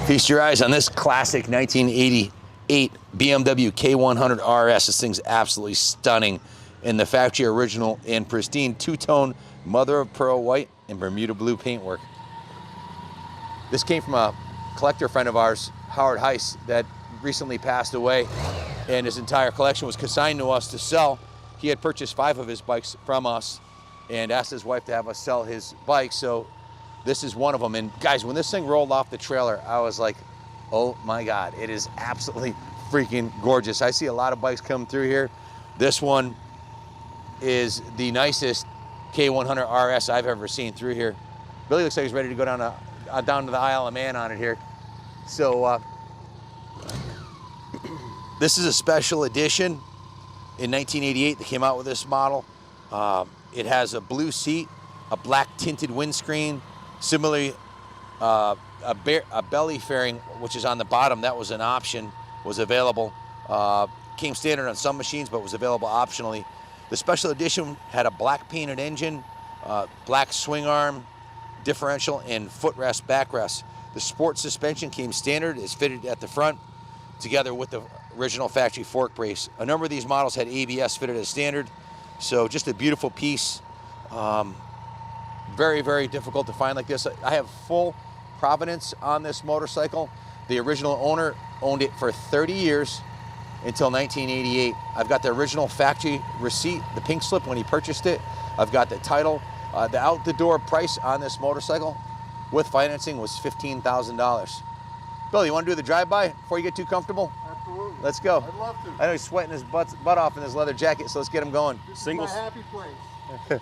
Feast your eyes on this classic 1988 BMW K100RS. This thing's absolutely stunning in the factory original and pristine two-tone mother of pearl white and Bermuda blue paintwork. This came from a collector friend of ours, Howard Heiss, that recently passed away, and his entire collection was consigned to us to sell. He had purchased 5 of his bikes from us and asked his wife to have us sell his bike, so this is one of them. And guys, when this thing rolled off the trailer, I was like, oh my God, it is absolutely freaking gorgeous. I see a lot of bikes come through here. This one is the nicest K100RS I've ever seen through here. Billy looks like he's ready to go down to the Isle of Man on it here. So this is a special edition in 1988 that came out with this model. It has a blue seat, a black tinted windscreen, similarly a belly fairing, which is on the bottom. That was an option, was available. Came standard on some machines, but was available optionally. The special edition had a black painted engine, black swing arm, differential, and footrest backrest. The sport suspension came standard, is fitted at the front, together with the original factory fork brace. A number of these models had ABS fitted as standard, so just a beautiful piece. Very, very difficult to find like this. I have full provenance on this motorcycle. The original owner owned it for 30 years until 1988. I've got the original factory receipt, the pink slip when he purchased it. I've got the title. The out-the-door price on this motorcycle with financing was $15,000. Bill, you want to do the drive-by before you get too comfortable? Absolutely. Let's go. I'd love to. I know he's sweating his butt off in his leather jacket, so let's get him going. This is my happy place.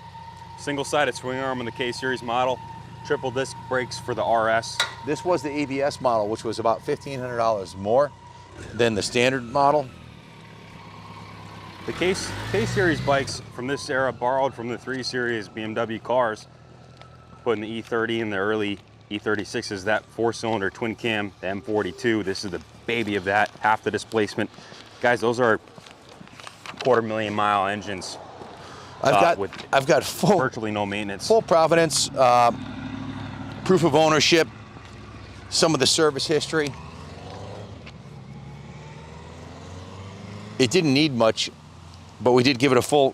Single-sided swing arm on the K-Series model. Triple disc brakes for the RS. This was the ABS model, which was about $1,500 more than the standard model. The K-Series bikes from this era borrowed from the 3 Series BMW cars, putting the E30 and the early E36s, that 4-cylinder twin cam, the M42. This is the baby of that, half the displacement. Guys, those are 250,000-mile engines. I've got full, virtually no maintenance. Full provenance, proof of ownership, some of the service history. It didn't need much, but we did give it a full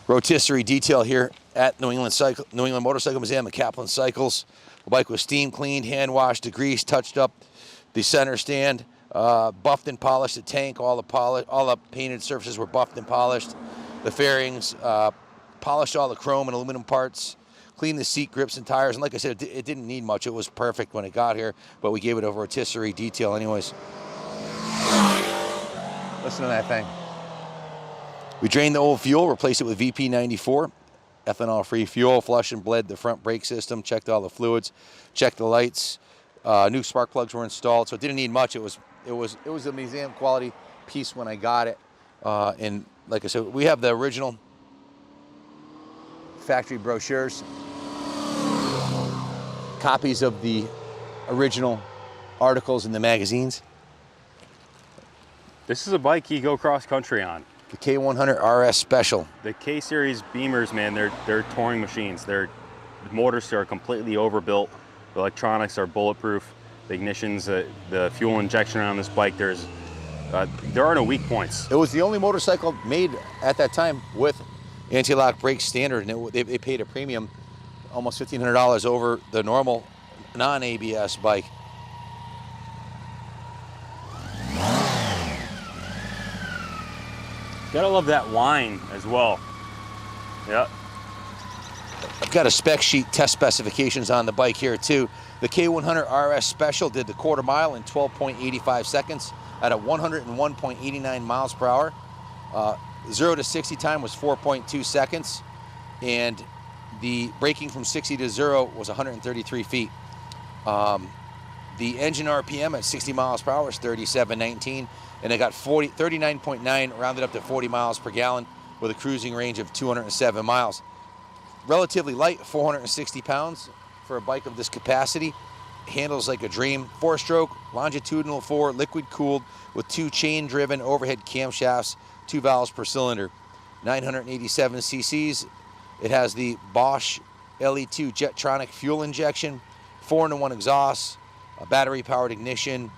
rotisserie detail here at New England Motorcycle Museum at Kaplan Cycles. The bike was steam cleaned, hand washed, degreased, touched up. The center stand, buffed and polished. The tank, all the painted surfaces were buffed and polished. The fairings, polished all the chrome and aluminum parts, cleaned the seat grips and tires. And like I said, it didn't need much. It was perfect when it got here, but we gave it a rotisserie detail anyways. Listen to that thing. We drained the old fuel, replaced it with VP94, ethanol-free fuel, flushed and bled the front brake system, checked all the fluids, checked the lights. New spark plugs were installed, so it didn't need much. It was a museum quality piece when I got it. And like I said, we have the original factory brochures, copies of the original articles in the magazines. This is a bike you go cross-country on. The K100RS Special. The K-Series Beamers, man, they're touring machines. The motors are completely overbuilt. The electronics are bulletproof. The ignitions, the fuel injection on this bike, there are no weak points. It was the only motorcycle made at that time with anti-lock brakes standard, and they paid a premium, almost $1,500 over the normal non-ABS bike. Gotta love that whine as well. Yeah. I've got a spec sheet test specifications on the bike here too. The K100RS Special did the quarter mile in 12.85 seconds at a 101.89 miles per hour. 0 to 60 time was 4.2 seconds, and the braking from 60 to 0 was 133 feet. The engine RPM at 60 miles per hour is 37.19, and it got 39.9 rounded up to 40 miles per gallon with a cruising range of 207 miles. Relatively light, 460 pounds for a bike of this capacity. Handles like a dream. 4-stroke, longitudinal 4, liquid cooled with 2 chain-driven overhead camshafts, 2 valves per cylinder. 987 cc's. It has the Bosch LE2 Jetronic fuel injection, 4-in-1 exhaust, a battery-powered ignition,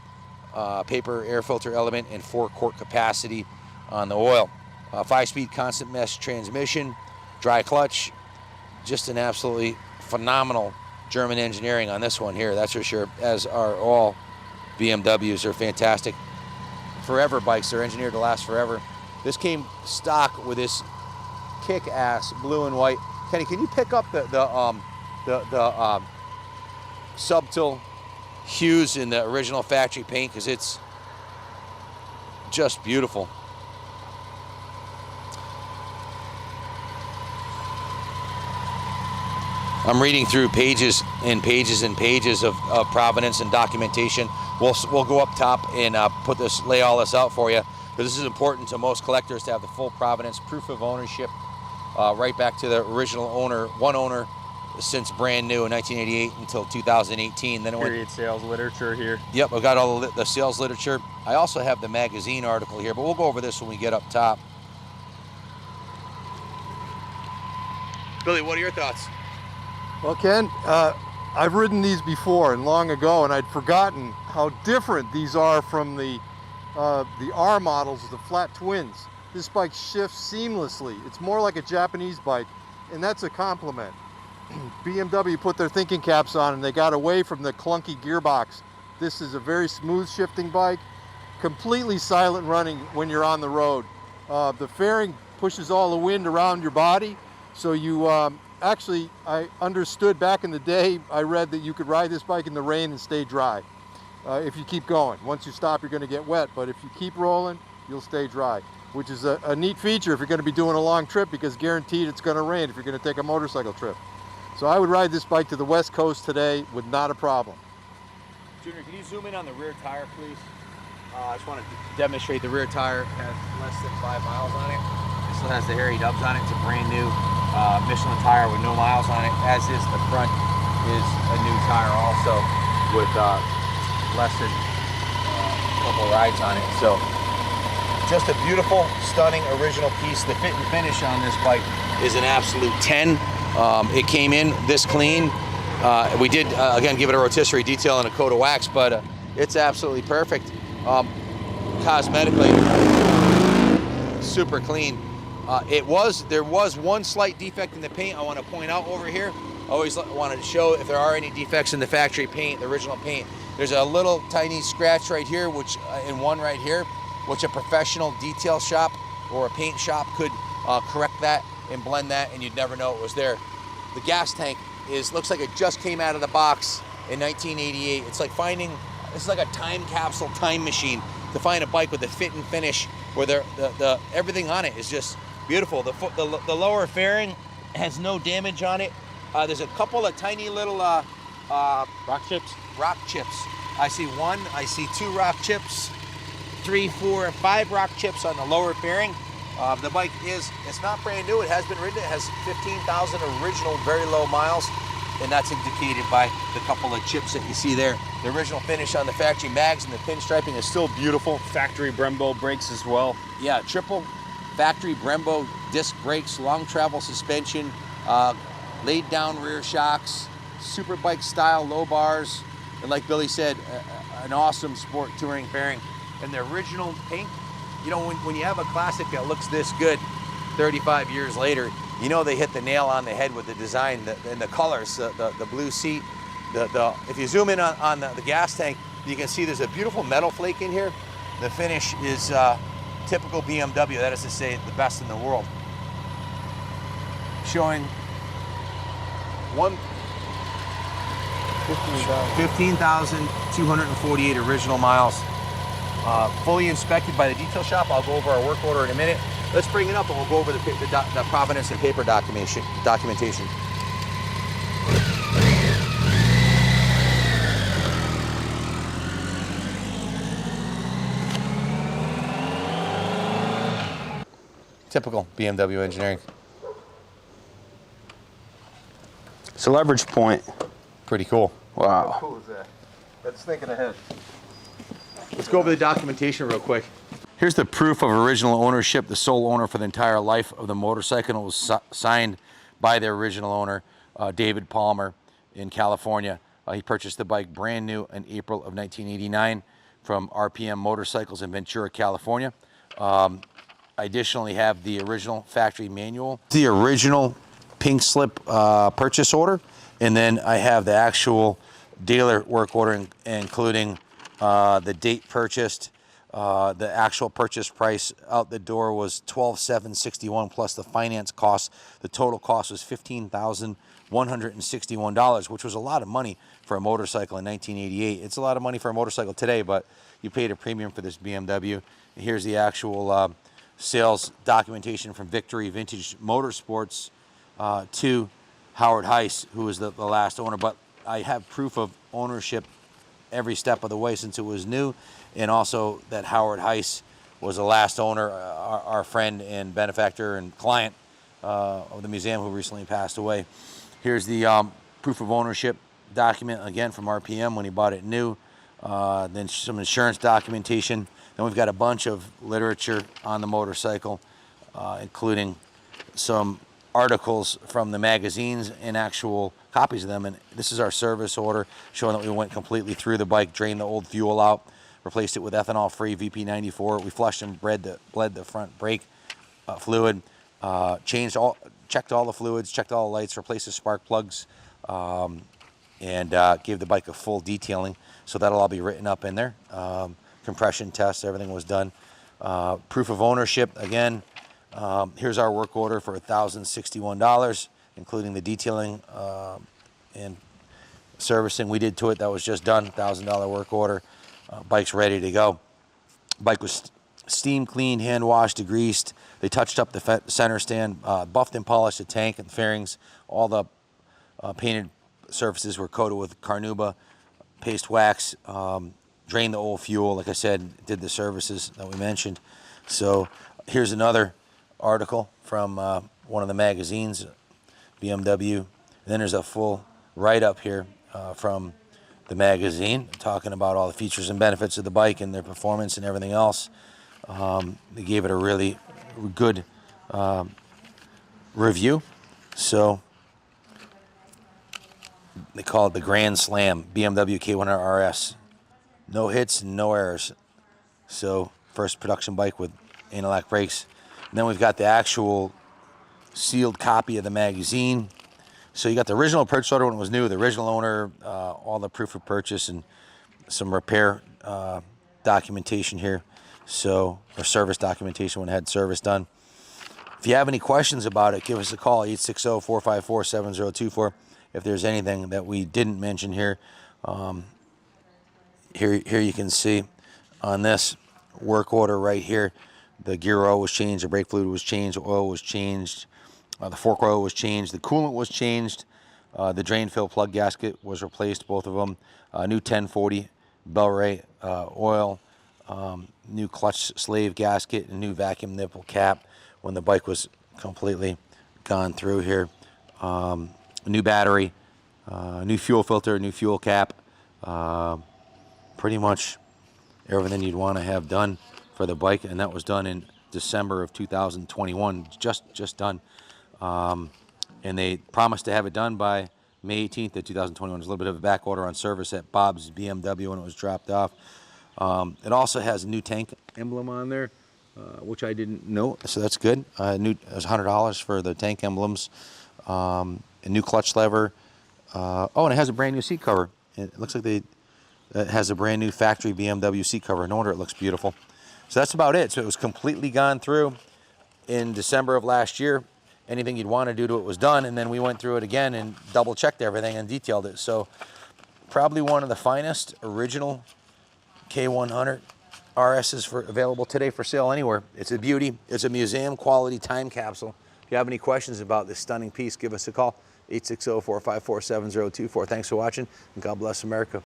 paper air filter element, and 4-quart capacity on the oil. 5-speed constant mesh transmission, dry clutch. Just an absolutely phenomenal German engineering on this one here, that's for sure, as are all BMWs. Are fantastic. Forever bikes, they're engineered to last forever. This came stock with this kick-ass blue and white. Kenny, can you pick up the subtle hues in the original factory paint, because it's just beautiful. I'm reading through pages and pages and pages of provenance and documentation. We'll go up top and lay all this out for you. But this is important to most collectors to have the full provenance, proof of ownership, right back to the original owner, one owner since brand new in 1988 until 2018. Then it went period sales literature here. Yep, I've got all the sales literature. I also have the magazine article here, but we'll go over this when we get up top. Billy, what are your thoughts? Well, Ken, I've ridden these before and long ago, and I'd forgotten how different these are from the R models, the flat twins. This bike shifts seamlessly. It's more like a Japanese bike, and that's a compliment. BMW put their thinking caps on and they got away from the clunky gearbox. This is a very smooth shifting bike, completely silent running when you're on the road. The fairing pushes all the wind around your body, so you actually, I understood back in the day, I read that you could ride this bike in the rain and stay dry if you keep going. Once you stop, you're going to get wet, but if you keep rolling, you'll stay dry, which is a neat feature if you're going to be doing a long trip, because guaranteed it's going to rain if you're going to take a motorcycle trip. So I would ride this bike to the West Coast today with not a problem. Junior, can you zoom in on the rear tire, please? I just want to demonstrate the rear tire has less than 5 miles on it. It still has the hairy dubs on it. It's a brand new Michelin tire with no miles on it, as is the front is a new tire also with less than a couple rides on it. So just a beautiful, stunning, original piece. The fit and finish on this bike is an absolute 10. It came in this clean. We did, again, give it a rotisserie detail and a coat of wax, but it's absolutely perfect. Cosmetically, super clean. There was one slight defect in the paint I want to point out over here. I always wanted to show if there are any defects in the factory paint, the original paint. There's a little tiny scratch right here, which and one right here, which a professional detail shop or a paint shop could correct that and blend that, and you'd never know it was there. The gas tank looks like it just came out of the box in 1988. It's like a time capsule, time machine to find a bike with the fit and finish where the everything on it is just beautiful. The lower fairing has no damage on it. There's a couple of tiny little rock chips. Rock chips. I see one. I see 2 rock chips, 3, 4, 5 rock chips on the lower fairing. The bike it's not brand new. It has been ridden. It has 15,000 original very low miles, and that's indicated by the couple of chips that you see there. The original finish on the factory mags and the pinstriping is still beautiful. Factory Brembo brakes as well. Yeah, triple factory Brembo disc brakes, long travel suspension, laid down rear shocks, super bike style low bars, and like Billy said, an awesome sport touring fairing. And the original paint, you know, when you have a classic that looks this good 35 years later, you know they hit the nail on the head with the design and the colors, the blue seat. If you zoom in on the gas tank, you can see there's a beautiful metal flake in here. The finish is typical BMW, that is to say, the best in the world. Showing 15,248 original miles. Fully inspected by the detail shop. I'll go over our work order in a minute. Let's bring it up and we'll go over the provenance and paper documentation. Typical BMW engineering. It's a leverage point. Pretty cool. Wow. How cool is that? That's thinking ahead. Let's go over the documentation real quick. Here's the proof of original ownership. The sole owner for the entire life of the motorcycle. It was signed by their original owner, David Palmer in California. He purchased the bike brand new in April of 1989 from RPM Motorcycles in Ventura, California. I additionally have the original factory manual, the original pink slip purchase order, and then I have the actual dealer work order, including the date purchased. The actual purchase price out the door was $12,761 plus the finance cost. The total cost was $15,161, which was a lot of money for a motorcycle in 1988. It's a lot of money for a motorcycle today, but you paid a premium for this BMW. Here's the actual sales documentation from Victory Vintage Motorsports to Howard Heiss, who was the last owner. But I have proof of ownership every step of the way since it was new, and also that Howard Heiss was the last owner, our friend and benefactor and client of the museum, who recently passed away. Here's the proof of ownership document, again from RPM when he bought it new. Then some insurance documentation. Then we've got a bunch of literature on the motorcycle, including some articles from the magazines and actual copies of them. And this is our service order showing that we went completely through the bike, drained the old fuel out, replaced it with ethanol-free VP94. We flushed and bled the front brake fluid, checked all the fluids, checked all the lights, replaced the spark plugs, and gave the bike a full detailing. So that'll all be written up in there. Compression tests, everything was done. Proof of ownership, again, here's our work order for $1,061, including the detailing and servicing we did to it. That was just done, $1,000 work order. Bike's ready to go. Bike was steam cleaned, hand washed, degreased. They touched up the center stand, buffed and polished the tank and fairings. All the painted surfaces were coated with carnauba paste wax. Drained the old fuel, like I said, did the services that we mentioned. So here's another article from one of the magazines, BMW. And then there's a full write-up here from the magazine talking about all the features and benefits of the bike and their performance and everything else. They gave it a really good review. So they call it the Grand Slam BMW K100RS. No hits and no errors. So first production bike with anti-lock brakes. And then we've got the actual sealed copy of the magazine. So you got the original purchase order when it was new, the original owner, all the proof of purchase, and some repair documentation here. So, or service documentation when it had service done. If you have any questions about it, give us a call, 860-454-7024. If there's anything that we didn't mention here, here you can see on this work order right here, the gear oil was changed, the brake fluid was changed, the oil was changed, the fork oil was changed, the coolant was changed, the drain fill plug gasket was replaced, both of them, new 1040 Bel-Ray oil, new clutch slave gasket, and new vacuum nipple cap when the bike was completely gone through here, new battery, new fuel filter, new fuel cap, pretty much everything you'd want to have done for the bike, and that was done in December of 2021, just done. And they promised to have it done by May 18th of 2021. There's a little bit of a back order on service at Bob's BMW when it was dropped off. It also has a new tank emblem on there, which I didn't know, so that's good. It was $100 for the tank emblems. A new clutch lever. Oh, and it has a brand new seat cover. It looks like it has a brand new factory BMW seat cover. No wonder it looks beautiful. So that's about it. So it was completely gone through in December of last year. Anything you'd want to do to it was done, and then we went through it again and double-checked everything and detailed it. So probably one of the finest original K100 RSs available today for sale anywhere. It's a beauty. It's a museum-quality time capsule. If you have any questions about this stunning piece, give us a call, 860-454-7024. Thanks for watching, and God bless America.